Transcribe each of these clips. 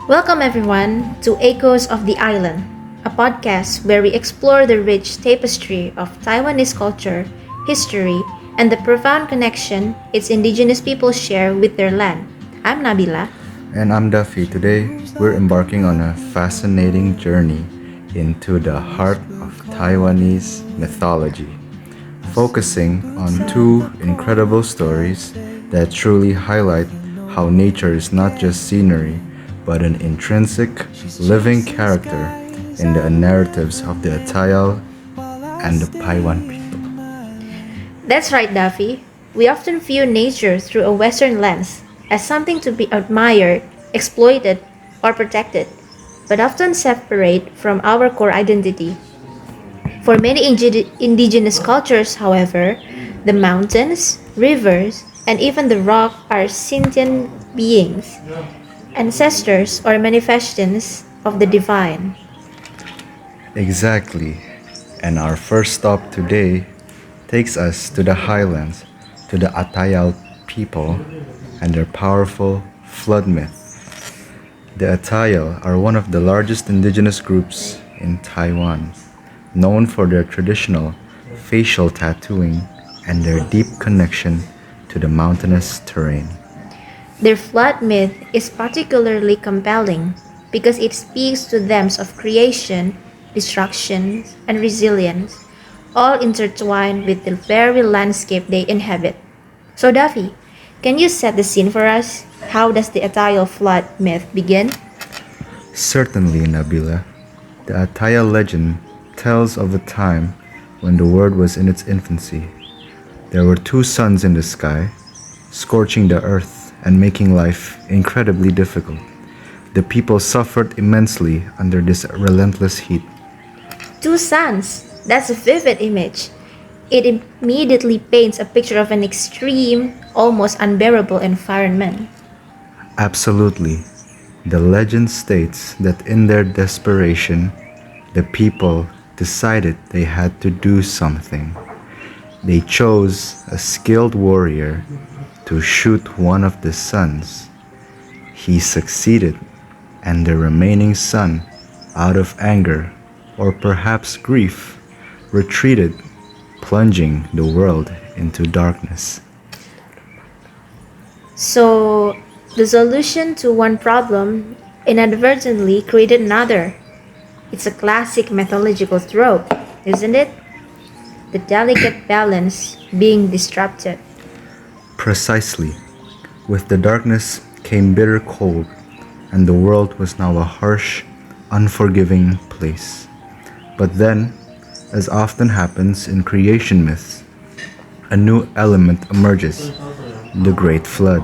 Welcome, everyone, to Echoes of the Island, a podcast where we explore the rich tapestry of Taiwanese culture, history, and the profound connection its indigenous people share with their land. I'm Nabila. And I'm Daafi. Today, we're embarking on a fascinating journey into the heart of Taiwanese mythology, focusing on two incredible stories that truly highlight how nature is not just scenery, but an intrinsic, living character in the narratives of the Atayal and the Paiwan people. That's right, Daafi. We often view nature through a Western lens as something to be admired, exploited, or protected, but often separate from our core identity. For many indigenous cultures, however, the mountains, rivers, and even the rock are sentient beings, ancestors or manifestations of the divine. Exactly. And our first stop today takes us to the highlands, to the Atayal people and their powerful flood myth. The Atayal are one of the largest indigenous groups in Taiwan, known for their traditional facial tattooing and their deep connection to the mountainous terrain. Their flood myth is particularly compelling because it speaks to themes of creation, destruction, and resilience, all intertwined with the very landscape they inhabit. So, Duffy, can you set the scene for us? How does the Atayal flood myth begin? Certainly, Nabila, the Atayal legend tells of a time when the world was in its infancy. There were two suns in the sky, scorching the earth and making life incredibly difficult. The people suffered immensely under this relentless heat. Two suns. That's a vivid image. It immediately paints a picture of an extreme, almost unbearable environment. Absolutely. The legend states that in their desperation, the people decided they had to do something. They chose a skilled warrior to shoot one of the suns. He succeeded, and the remaining son, out of anger or perhaps grief, retreated, plunging the world into darkness. So, the solution to one problem inadvertently created another. It's a classic mythological trope, isn't it? The delicate balance being disrupted. Precisely. With the darkness came bitter cold, and the world was now a harsh, unforgiving place. But then, as often happens in creation myths, a new element emerges: the Great Flood.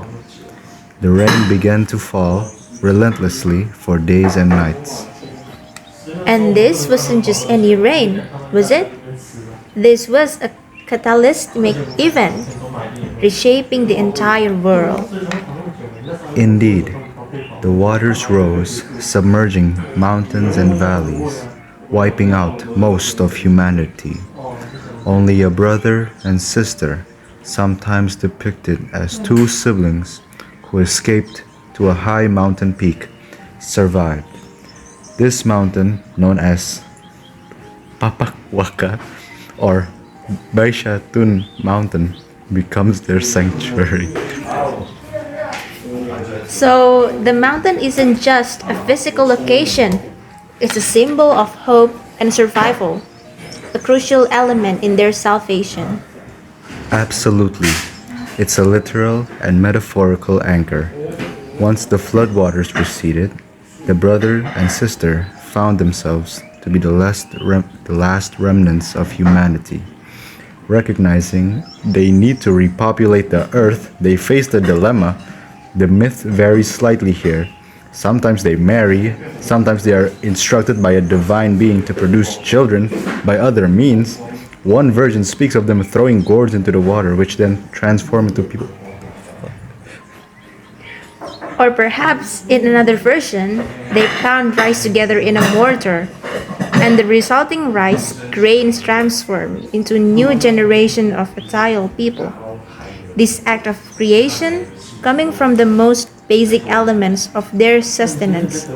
The rain began to fall relentlessly for days and nights. And this wasn't just any rain, was it? This was a catalytic event, reshaping the entire world. Indeed, the waters rose, submerging mountains and valleys, wiping out most of humanity. Only a brother and sister, sometimes depicted as two siblings who escaped to a high mountain peak, survived. This mountain, known as Papakwaka or Baishatun Mountain, becomes their sanctuary. So, the mountain isn't just a physical location, it's a symbol of hope and survival, a crucial element in their salvation. Absolutely. It's a literal and metaphorical anchor. Once the floodwaters receded, the brother and sister found themselves to be the last remnants of humanity. Recognizing they need to repopulate the earth, they faced a dilemma. The myth varies slightly here. Sometimes they marry, sometimes they are instructed by a divine being to produce children by other means. One version speaks of them throwing gourds into the water, which then transform into people. Or perhaps, in another version, they pound rice together in a mortar, and the resulting rice grains transform into a new generation of fertile people. This act of creation, coming from the most basic elements of their sustenance,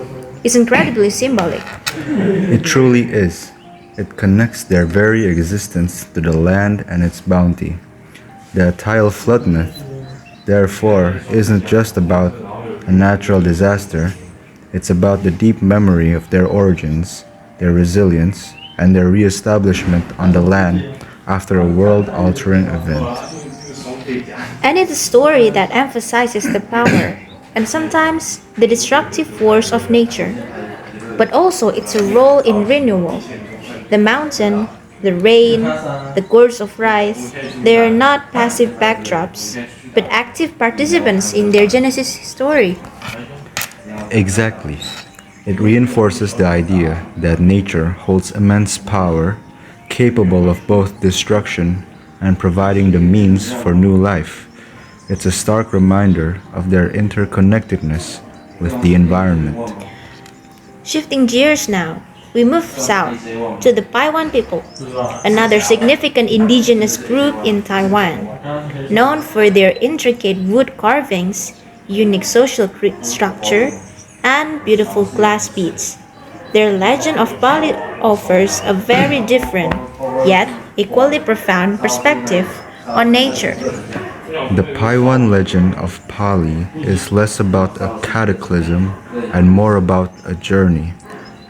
is incredibly symbolic. It truly is. It connects their very existence to the land and its bounty. The Atayal flood myth, therefore, isn't just about a natural disaster, it's about the deep memory of their origins, their resilience, and their re-establishment on the land after a world-altering event. And it's a story that emphasizes the power and sometimes the destructive force of nature, but also its role in renewal. The mountain, the rain, the gourds of rice, they are not passive backdrops, but active participants in their Genesis story. Exactly. It reinforces the idea that nature holds immense power, capable of both destruction and providing the means for new life. It's a stark reminder of their interconnectedness with the environment. Shifting gears now, we move south to the Paiwan people, another significant indigenous group in Taiwan, known for their intricate wood carvings, unique social structure, and beautiful glass beads. Their legend of Pali offers a very different, yet equally profound perspective on nature. The Paiwan legend of Pali is less about a cataclysm and more about a journey,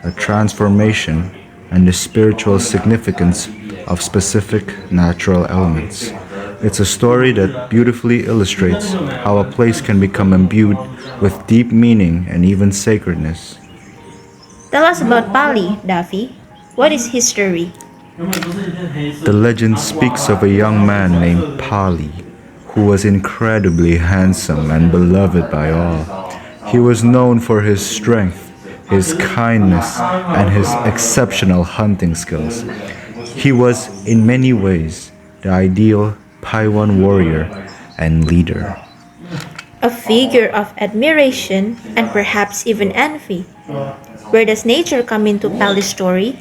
a transformation, and the spiritual significance of specific natural elements. It's a story that beautifully illustrates how a place can become imbued with deep meaning and even sacredness. Tell us about Pali, Daafi. What is history? The legend speaks of a young man named Pali who was incredibly handsome and beloved by all. He was known for his strength, his kindness, and his exceptional hunting skills. He was, in many ways, the ideal Paiwan warrior and leader. A figure of admiration and perhaps even envy. Where does nature come into Pali's story?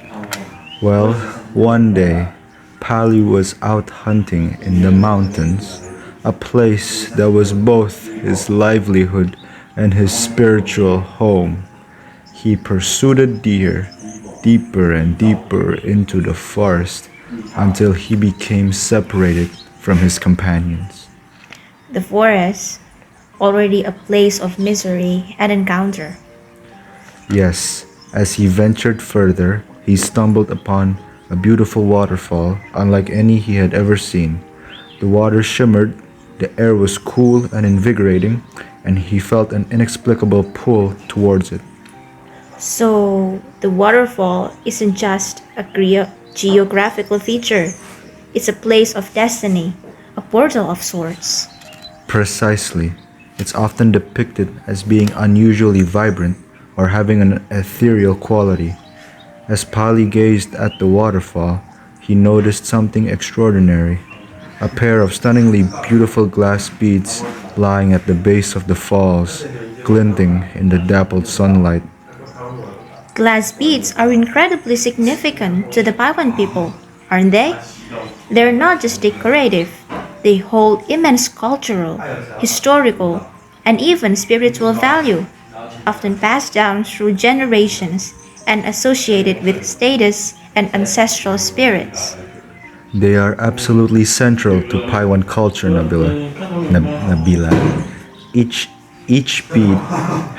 Well, one day, Pali was out hunting in the mountains, a place that was both his livelihood and his spiritual home. He pursued a deer deeper and deeper into the forest until he became separated from his companions. The forest, already a place of misery and encounter. Yes, as he ventured further, he stumbled upon a beautiful waterfall unlike any he had ever seen. The water shimmered, the air was cool and invigorating, and he felt an inexplicable pull towards it. So, the waterfall isn't just a geographical feature, it's a place of destiny, a portal of sorts. Precisely. It's often depicted as being unusually vibrant or having an ethereal quality. As Pali gazed at the waterfall, he noticed something extraordinary. A pair of stunningly beautiful glass beads lying at the base of the falls, glinting in the dappled sunlight. Glass beads are incredibly significant to the Paiwan people, aren't they? They're not just decorative, they hold immense cultural, historical, and even spiritual value, often passed down through generations and associated with status and ancestral spirits. They are absolutely central to Paiwan culture, Nabila. Each, each bead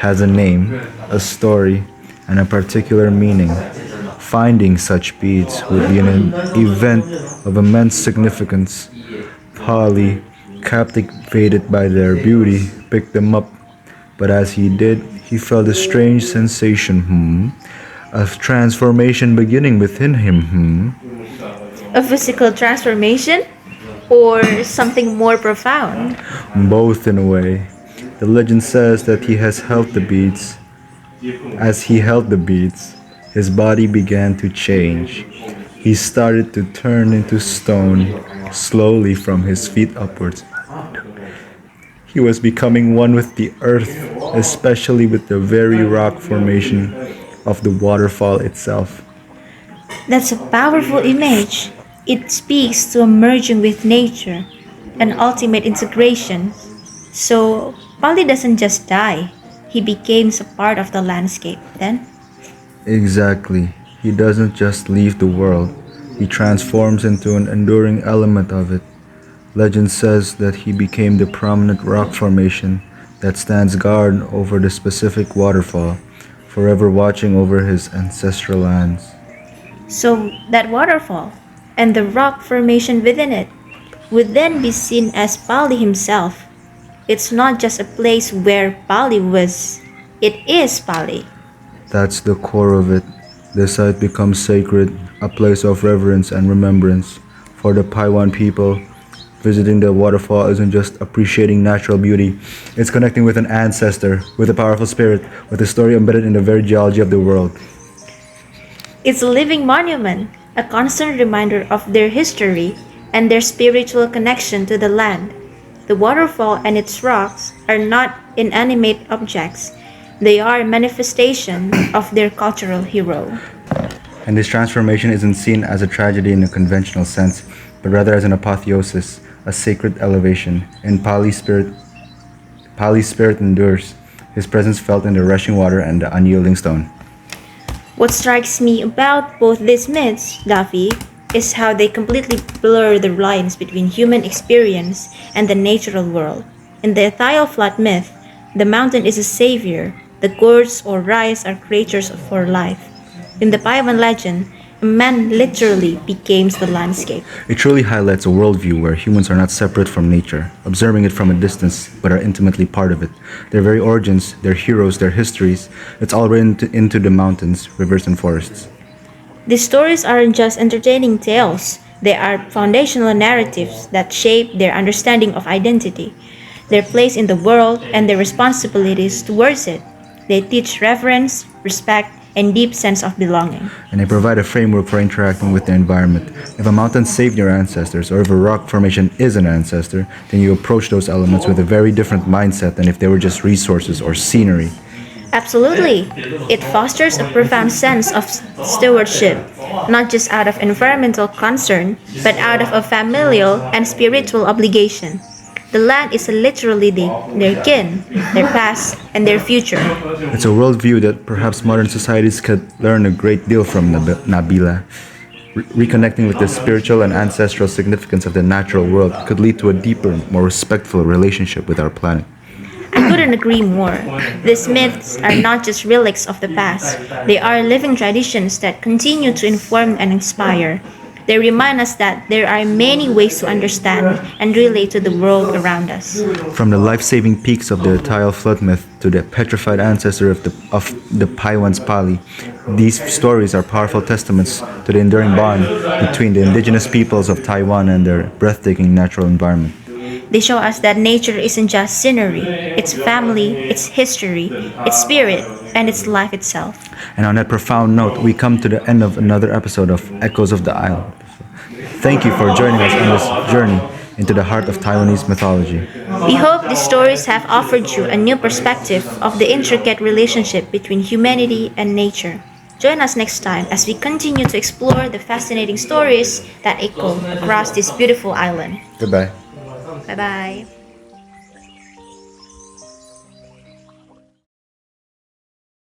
has a name, a story, and a particular meaning. Finding such beads would be an event of immense significance. Pali, captivated by their beauty, picked them up, but as he did, he felt a strange sensation, of transformation beginning within him, A physical transformation or something more profound? Both in a way. The legend says that he has held the beads. As he held the beads, his body began to change. He started to turn into stone, slowly from his feet upwards. He was becoming one with the earth, especially with the very rock formation of the waterfall itself. That's a powerful image. It speaks to a merging with nature, an ultimate integration. So, Pali doesn't just die, he becomes a part of the landscape then. Exactly. He doesn't just leave the world, he transforms into an enduring element of it. Legend says that he became the prominent rock formation that stands guard over the specific waterfall, forever watching over his ancestral lands. So that waterfall and the rock formation within it would then be seen as Pali himself. It's not just a place where Pali was, it is Pali. That's the core of it. The site becomes sacred, a place of reverence and remembrance. For the Paiwan people, visiting the waterfall isn't just appreciating natural beauty, it's connecting with an ancestor, with a powerful spirit, with a story embedded in the very geology of the world. It's a living monument, a constant reminder of their history and their spiritual connection to the land. The waterfall and its rocks are not inanimate objects, they are a manifestation of their cultural hero. And this transformation isn't seen as a tragedy in a conventional sense, but rather as an apotheosis, a sacred elevation. In Pali's spirit endures, his presence felt in the rushing water and the unyielding stone. What strikes me about both these myths, Daafi, is how they completely blur the lines between human experience and the natural world. In the Atayal flood myth, the mountain is a savior, the gourds or rice are creatures for life. In the Paiwan legend, a man literally becomes the landscape. It truly highlights a worldview where humans are not separate from nature, observing it from a distance, but are intimately part of it. Their very origins, their heroes, their histories, it's all written into the mountains, rivers, and forests. These stories aren't just entertaining tales, they are foundational narratives that shape their understanding of identity, their place in the world, and their responsibilities towards it. They teach reverence, respect, and deep sense of belonging. And they provide a framework for interacting with the environment. If a mountain saved your ancestors, or if a rock formation is an ancestor, then you approach those elements with a very different mindset than if they were just resources or scenery. Absolutely. It fosters a profound sense of stewardship, not just out of environmental concern, but out of a familial and spiritual obligation. The land is literally their kin, their past, and their future. It's a worldview that perhaps modern societies could learn a great deal from Nabila. Reconnecting with the spiritual and ancestral significance of the natural world could lead to a deeper, more respectful relationship with our planet. I couldn't agree more. These myths are not just relics of the past, they are living traditions that continue to inform and inspire. They remind us that there are many ways to understand and relate to the world around us. From the life-saving peaks of the Atayal flood myth to the petrified ancestor of the Paiwan's Pali, these stories are powerful testaments to the enduring bond between the indigenous peoples of Taiwan and their breathtaking natural environment. They show us that nature isn't just scenery, it's family, it's history, it's spirit, and it's life itself. And on that profound note, we come to the end of another episode of Echoes of the Isle. Thank you for joining us on this journey into the heart of Taiwanese mythology. We hope these stories have offered you a new perspective of the intricate relationship between humanity and nature. Join us next time as we continue to explore the fascinating stories that echo across this beautiful island. Goodbye. Bye bye.